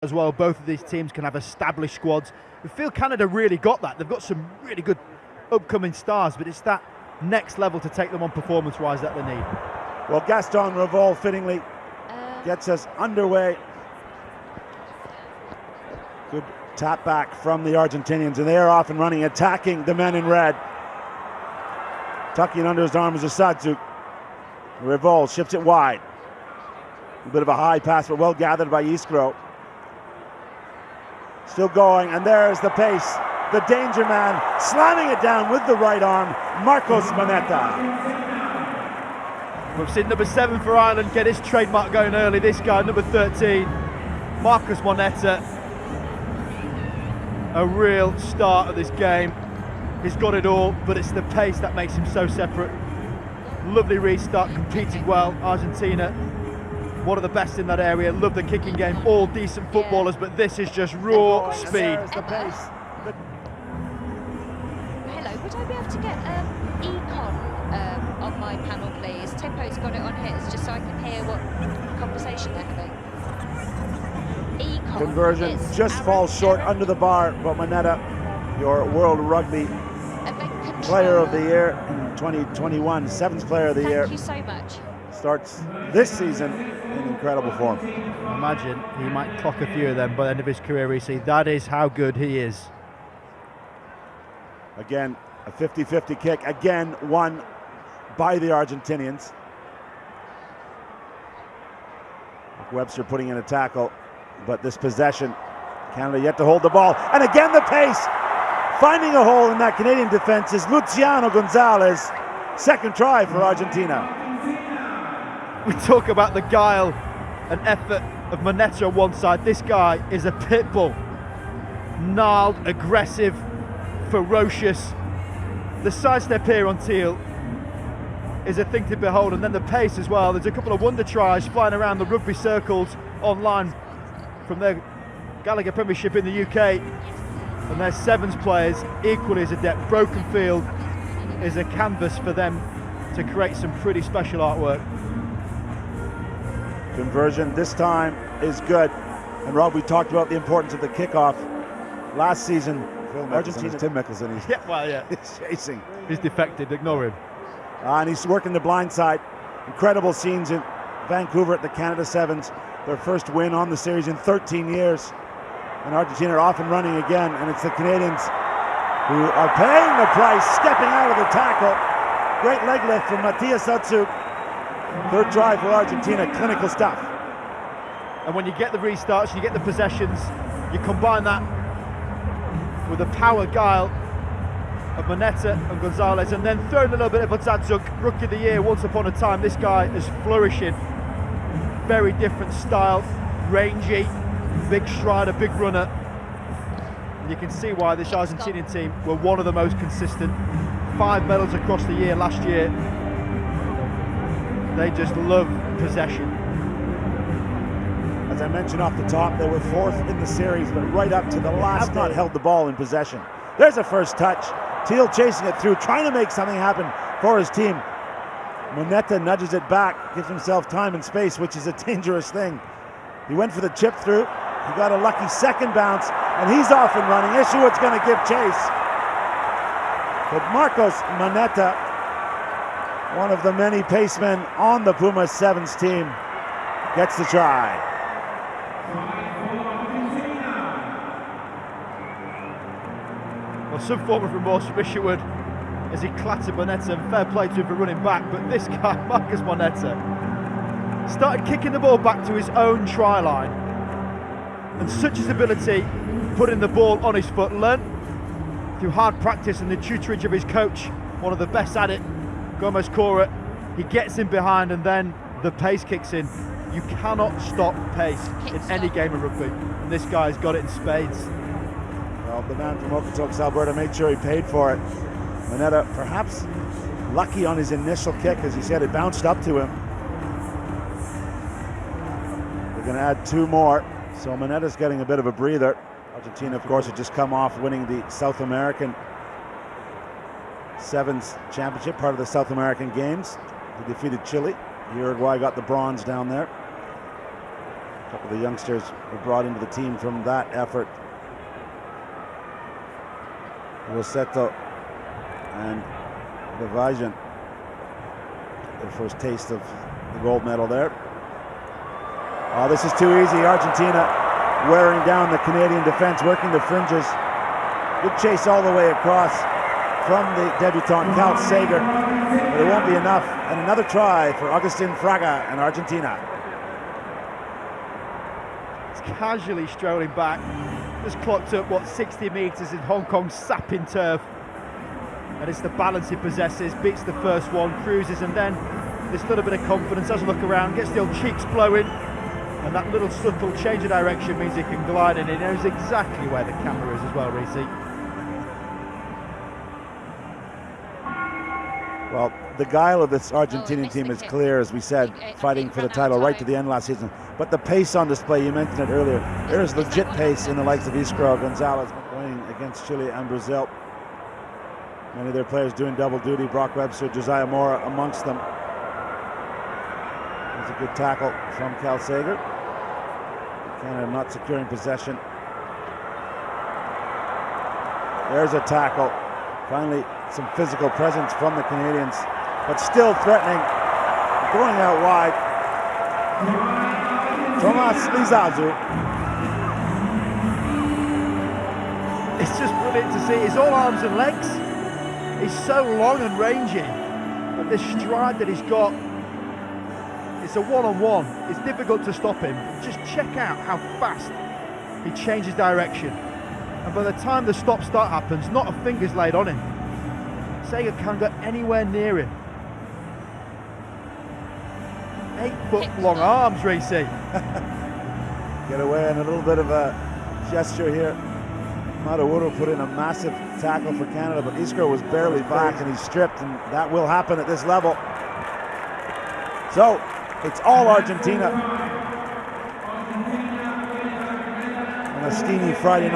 as well. Both of these teams can have established squads. We feel Canada really got that. They've got some really good upcoming stars, but it's that next level to take them on performance-wise that they need. Well, Gaston Revol fittingly gets us underway. Good tap back from the Argentinians, and they are off and running, attacking the men in red. Tucking under his arm is Asadzouk. Revol ships it wide. A bit of a high pass, but well gathered by Iskro. Still going, and there's the pace. The danger man, slamming it down with the right arm, Marcos Moneta. We've seen number 7 for Ireland get his trademark going early. This guy, number 13, Marcos Moneta. A real start of this game. He's got it all, but it's the pace that makes him so separate. Lovely restart, competed well. Argentina, one of the best in that area. Love the kicking game, all decent footballers, but this is just raw speed. The pace. Hello, would I be able to get Econ on my panel, please? Tempo's got it on his, just so I can hear what conversation they're having. Econ. Conversion just falls short under the bar, but Moneta, your World Rugby Player of the Year in 2021, 7th Player of the Year. Thank you so much. Starts this season in incredible form. Imagine he might clock a few of them by the end of his career, EC. That is how good he is. Again, a 50-50 kick, again won by the Argentinians. Webster putting in a tackle, but this possession, Canada yet to hold the ball. And again the pace, finding a hole in that Canadian defense is Luciano Gonzalez. Second try for Argentina. We talk about the guile and effort of Moneta on one side. This guy is a pit bull. Gnarled, aggressive, ferocious. The sidestep here on Teal is a thing to behold, and then the pace as well. There's a couple of wonder tries flying around the rugby circles online from their Gallagher Premiership in the UK, and their Sevens players equally as adept. Broken field is a canvas for them to create some pretty special artwork. Conversion this time is good. And Rob, we talked about the importance of the kickoff last season. Argentina, Tim Mickelson, he's chasing. He's defected, ignore him. And he's working the blind side. Incredible scenes in Vancouver at the Canada Sevens. Their first win on the series in 13 years. And Argentina are off and running again, and it's the Canadians who are paying the price, stepping out of the tackle. Great leg lift from Matthias Asadzouk. Third try for Argentina, clinical stuff. And when you get the restarts, you get the possessions, you combine that with the power guile of Moneta and Gonzalez, and then throw in a little bit of Asadzouk, Rookie of the Year once upon a time. This guy is flourishing. Very different style, rangy, big strider, big runner. And you can see why this Argentinian team were one of the most consistent. 5 medals across the year last year. They just love possession. As I mentioned off the top, they were 4th in the series, but right up to the last have not held the ball in possession. There's a first touch. Teal chasing it through, trying to make something happen for his team. Moneta nudges it back, gives himself time and space, which is a dangerous thing. He went for the chip through. He got a lucky second bounce, and he's off and running. Ishuat's going to give chase. But Marcos Moneta, one of the many pacemen on the Pumas Sevens team, gets the try. Well, some form of remorse from Ishuat as he clattered Moneta, and fair play to him for running back, but this guy, Marcos Moneta, started kicking the ball back to his own try line, and such his ability putting the ball on his foot, learnt through hard practice and the tutorage of his coach, one of the best at it, Gomez Cora. He gets in behind, and then the pace kicks in. You cannot stop pace in any game of rugby, and this guy's got it in spades. Well, the man from Okotoks, Alberta, made sure he paid for it. Moneta perhaps lucky on his initial kick, as he said, it bounced up to him. They're going to add 2 more, so Moneta's getting a bit of a breather. Argentina, of course, had just come off winning the South American Sevens Championship, part of the South American Games. They defeated Chile. Uruguay got the bronze down there. A couple of the youngsters were brought into the team from that effort. Rossetto and Levajan, their first taste of the gold medal there. Oh, this is too easy. Argentina wearing down the Canadian defense, working the fringes. Good chase all the way across from the debutant Cal Sager, but it won't be enough. And another try for Agustin Fraga and Argentina. It's casually strolling back. Just clocked up, 60 metres in Hong Kong's sapping turf. And it's the balance he possesses, beats the first one, cruises, and then this little bit of confidence, has a look around, gets the old cheeks blowing, and that little subtle change of direction means he can glide, and he knows exactly where the camera is as well, Reece. Well, the guile of this Argentinian team is clear, as we said, fighting for the title right to the end last season. But the pace on display, you mentioned it earlier, there is legit pace in the likes of Iskra, Gonzalez, playing against Chile and Brazil. Many of their players doing double duty, Brock Webster, Josiah Mora amongst them. There's a good tackle from Cal Sager. Canada not securing possession. There's a tackle. Finally, some physical presence from the Canadians, but still threatening, going out wide. Tomas Lizazu. It's just brilliant to see. He's all arms and legs. He's so long and rangy, but this stride that he's got, it's a one-on-one. It's difficult to stop him. Just check out how fast he changes direction. And by the time the stop-start happens, not a finger's laid on him. Sager can't go anywhere near him. 8-foot long arms, Reece. Get away, and a little bit of a gesture here. Madawuru put in a massive tackle for Canada, but Iskra was barely back, and he's stripped, and that will happen at this level. So, it's all Argentina on a steamy Friday night.